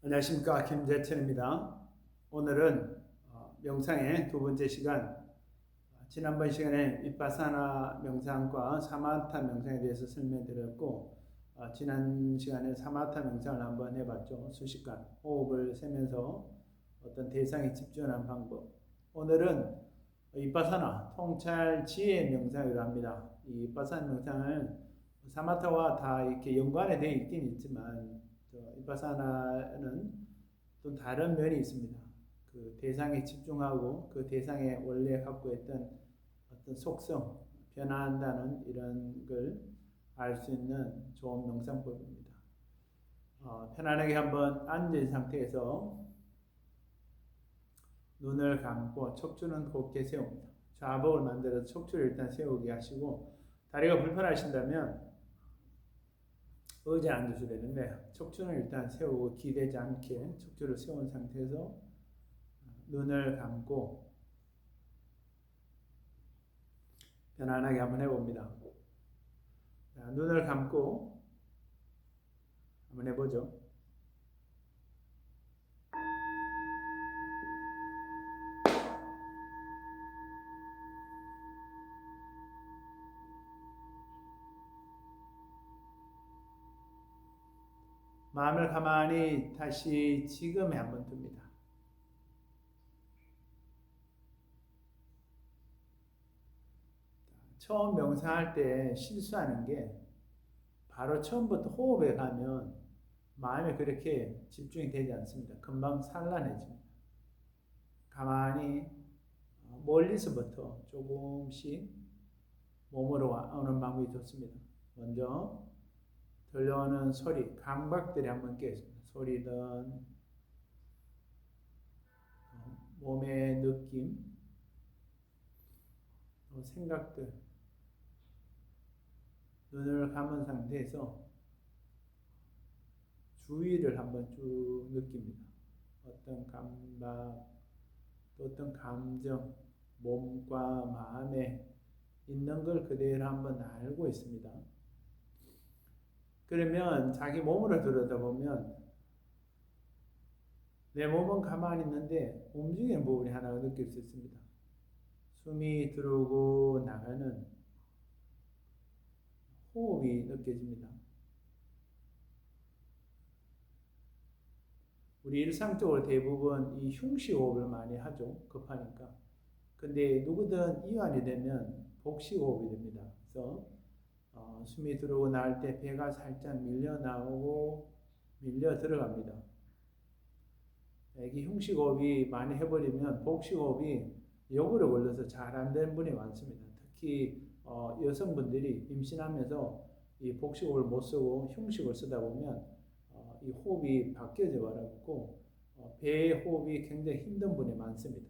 안녕하십니까, 김재천입니다. 오늘은 명상의 두 번째 시간, 지난번 시간에 윗바사나 명상과 사마타 명상에 대해서 설명드렸고, 지난 시간에 사마타 명상을 한번 해봤죠. 수시간 호흡을 세면서 어떤 대상에 집중하는 방법. 오늘은 윗바사나 통찰 지혜 명상이라고 합니다. 이 윗바사나 명상은 사마타와 다 이렇게 연관이 되어 있긴 있지만, 윗바사나는 또 다른 면이 있습니다. 그 대상에 집중하고 그 대상에 원래 갖고 있던 어떤 속성, 변화한다는 이런 걸 알 수 있는 좋은 명상법입니다. 편안하게 한번 앉은 상태에서 눈을 감고 척추는 곧게 세웁니다. 좌복을 만들어서 척추를 일단 세우게 하시고, 다리가 불편하신다면 의자에 앉으셔야 되는데, 척추는 일단 세우고 기대지 않게 척추를 세운 상태에서 눈을 감고 편안하게 한번 해봅니다. 자, 눈을 감고 한번 해보죠. 마음을 가만히 다시 지금에 한번 둡니다. 처음 명상할 때 실수하는 게, 바로 처음부터 호흡에 가면 마음이 그렇게 집중이 되지 않습니다. 금방 산란해집니다. 가만히 멀리서부터 조금씩 몸으로 오는 방법이 좋습니다. 먼저 들려오는 소리, 감각들이 한번 깨집니다. 소리든 몸의 느낌, 생각들, 눈을 감은 상태에서 주의를 한번 쭉 느낍니다. 어떤 감각, 또 어떤 감정, 몸과 마음에 있는 걸 그대로 한번 알고 있습니다. 그러면 자기 몸으로 들여다보면 내 몸은 가만히 있는데 움직이는 부분이 하나 느낄 수 있습니다. 숨이 들어오고 나가는 호흡이 느껴집니다. 우리 일상적으로 대부분 이 흉식호흡을 많이 하죠. 급하니까. 근데 누구든 이완이 되면 복식호흡이 됩니다. 그래서 숨이 들어오고 나올 때 배가 살짝 밀려 나오고 밀려 들어갑니다. 이게 흉식호흡이 많이 해버리면 복식호흡이 역으로 걸려서 잘 안 되는 분이 많습니다. 특히 여성분들이 임신하면서 이 복식호흡을 못 쓰고 흉식을 쓰다 보면 이 호흡이 바뀌어져 버렸고 배의 호흡이 굉장히 힘든 분이 많습니다.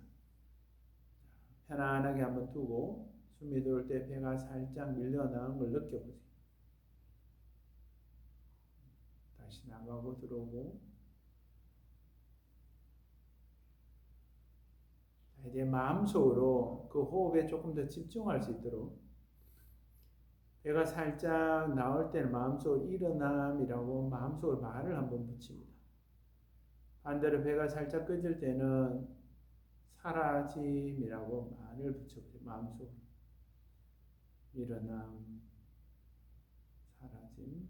편안하게 한번 두고 숨이 들어올 때 배가 살짝 밀려 나오는 걸 느껴보세요. 다시 나가고 들어오고. 이제 마음속으로 그 호흡에 조금 더 집중할 수 있도록, 배가 살짝 나올 때는 마음속으로 일어남이라고 마음속으로 말을 한번 붙입니다. 반대로 배가 살짝 꺼질 때는 사라짐이라고 말을 붙여보세요. 마음속으로. 일어남, 사라짐.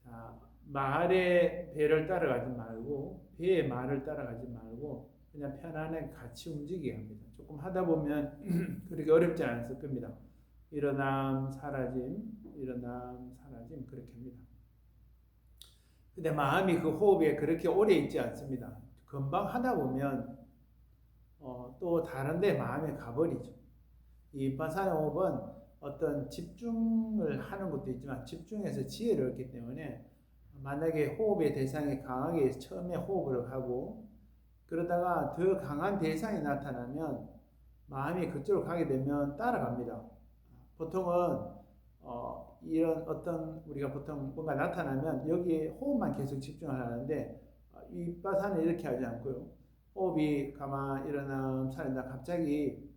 자, 말의 배를 따라가지 말고, 배의 말을 따라가지 말고, 그냥 편안하게 같이 움직이게 합니다. 조금 하다 보면 그렇게 어렵지 않을 겁니다. 일어남, 사라짐, 일어남, 사라짐, 그렇게 합니다. 근데 마음이 그 호흡에 그렇게 오래 있지 않습니다. 금방 하다 보면 또 다른 데 마음이 가버리죠. 이 바사나 호흡은 어떤 집중을 하는 것도 있지만 집중해서 지혜를 얻기 때문에, 만약에 호흡의 대상이 강하게 처음에 호흡을 하고 그러다가 더 강한 대상이 나타나면 마음이 그쪽으로 가게 되면 따라갑니다. 보통은 이런 어떤 우리가 보통 뭔가 나타나면 여기에 호흡만 계속 집중을 하는데, 이 바사는 이렇게 하지 않고요. 호흡이 가만 일어나 차린다. 갑자기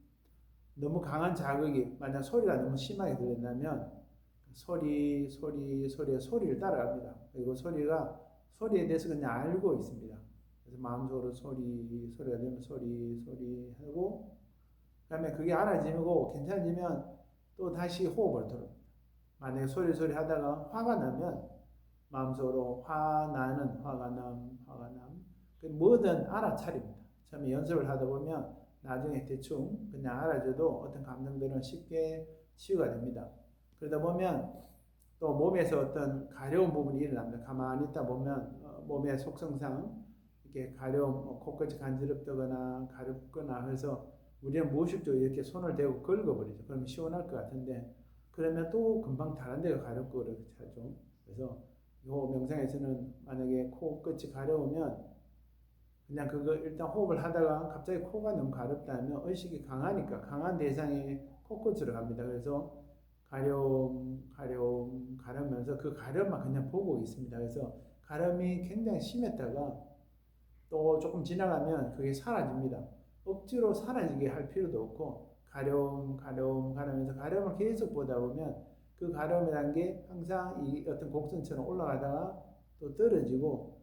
너무 강한 자극이, 만약 소리가 너무 심하게 들린다면 소리의 소리를 따라갑니다. 그리고 소리가 소리에 대해서 그냥 알고 있습니다. 그래서 마음속으로 소리가 되면 소리 하고, 그다음에 그게 알아지고 괜찮아지면 또 다시 호흡을 들어. 만약에 소리 하다가 화가 나면 마음속으로 화가 남. 그 뭐든 알아차립니다. 처음에 연습을 하다 보면 나중에 대충 그냥 알아줘도 어떤 감정들은 쉽게 치유가 됩니다. 그러다 보면 또 몸에서 어떤 가려운 부분이 일어납니다. 가만히 있다 보면 몸의 속성상 이렇게 가려움, 코끝이 간지럽다거나 가렵거나 해서 우리는 무의식적으로 이렇게 손을 대고 긁어버리죠. 그러면 시원할 것 같은데 그러면 또 금방 다른 데가 가렵고 그렇게 하죠. 그래서 이 명상에서는 만약에 코끝이 가려우면 그냥 그거 일단 호흡을 하다가 갑자기 코가 너무 가렵다면 의식이 강하니까 강한 대상이 코끝으로 갑니다. 그래서 가려면서 그 가려움만 그냥 보고 있습니다. 그래서 가려움이 굉장히 심했다가 또 조금 지나가면 그게 사라집니다. 억지로 사라지게 할 필요도 없고 가려우면서 가려움을 계속 보다 보면 그 가려움이라는 게 항상 이 어떤 곡선처럼 올라가다가 또 떨어지고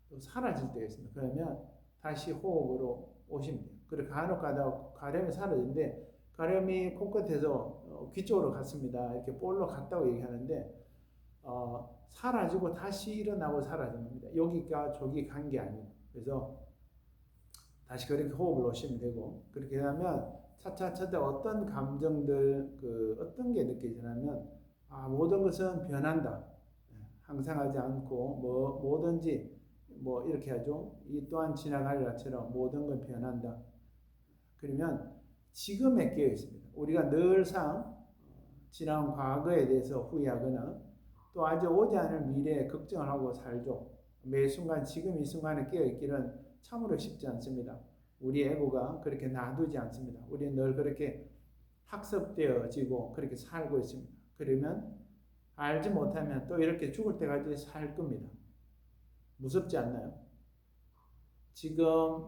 또 사라질 때가 있습니다. 그러면 다시 호흡으로 오시면 돼요. 그리고 간혹 가다 가려움이 사라지는데 가려움이 코끝에서 귀 쪽으로 갔습니다. 이렇게 볼로 갔다고 얘기하는데 사라지고 다시 일어나고 사라집니다. 여기가 저기 간 게 아니에요. 그래서 다시 그렇게 호흡을 오시면 되고 그렇게 하면 차차차차 어떤 감정들 어떤 게 느껴지냐면 모든 것은 변한다. 항상 하지 않고 뭐든지 이렇게 하죠. 이 또한 지나가리라처럼 모든 건 변한다. 그러면 지금에 깨어 있습니다. 우리가 늘상 지나온 과거에 대해서 후회하거나 또 아직 오지 않을 미래에 걱정을 하고 살죠. 매 순간 지금 이 순간에 깨어 있기는 참으로 쉽지 않습니다. 우리 에고가 그렇게 놔두지 않습니다. 우리는 늘 그렇게 학습되어지고 그렇게 살고 있습니다. 그러면 알지 못하면 또 이렇게 죽을 때까지 살 겁니다. 무섭지 않나요? 지금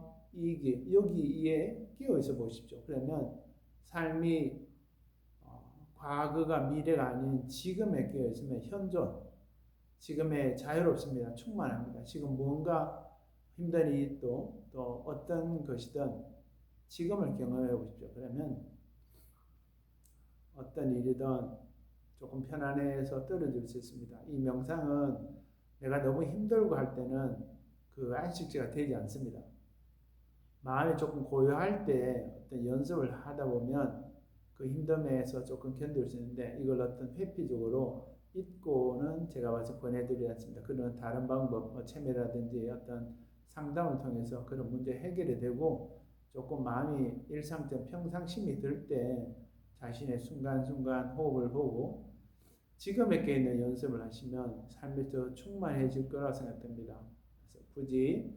여기에 끼어 있어 보십시오. 그러면 삶이 과거가 미래가 아닌 지금에 끼어 있으면 현존, 지금에 자유롭습니다. 충만합니다. 지금 뭔가 힘든 일이 또 어떤 것이든 지금을 경험해 보십시오. 그러면 어떤 일이든 조금 편안해서 떨어질 수 있습니다. 이 명상은 내가 너무 힘들고 할 때는 그 안식처가 되지 않습니다. 마음이 조금 고요할 때 어떤 연습을 하다 보면 그 힘듦에서 조금 견딜 수 있는데 이걸 어떤 회피적으로 잊고는 제가 와서 보내드리지 않습니다. 그런 다른 방법, 체매라든지 어떤 상담을 통해서 그런 문제 해결이 되고 조금 마음이 일상적 평상심이 들 때 자신의 순간순간 호흡을 보고 지금에 깨 있는 연습을 하시면 삶이 더 충만해질 거라 생각됩니다. 그래서 굳이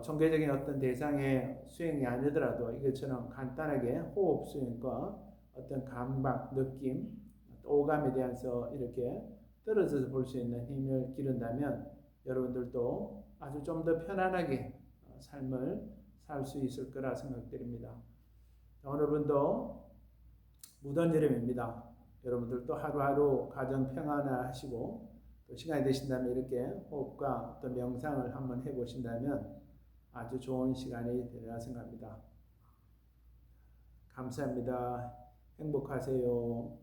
종교적인 어떤 대상의 수행이 아니더라도 이것처럼 간단하게 호흡 수행과 어떤 감각, 느낌, 오감에 대해서 이렇게 떨어져서 볼 수 있는 힘을 기른다면 여러분들도 아주 좀 더 편안하게 삶을 살 수 있을 거라 생각드립니다. 오늘분도 무더운 여름입니다. 여러분들도 하루하루 가정 평안하시고 또 시간이 되신다면 이렇게 호흡과 또 명상을 한번 해보신다면 아주 좋은 시간이 되리라 생각합니다. 감사합니다. 행복하세요.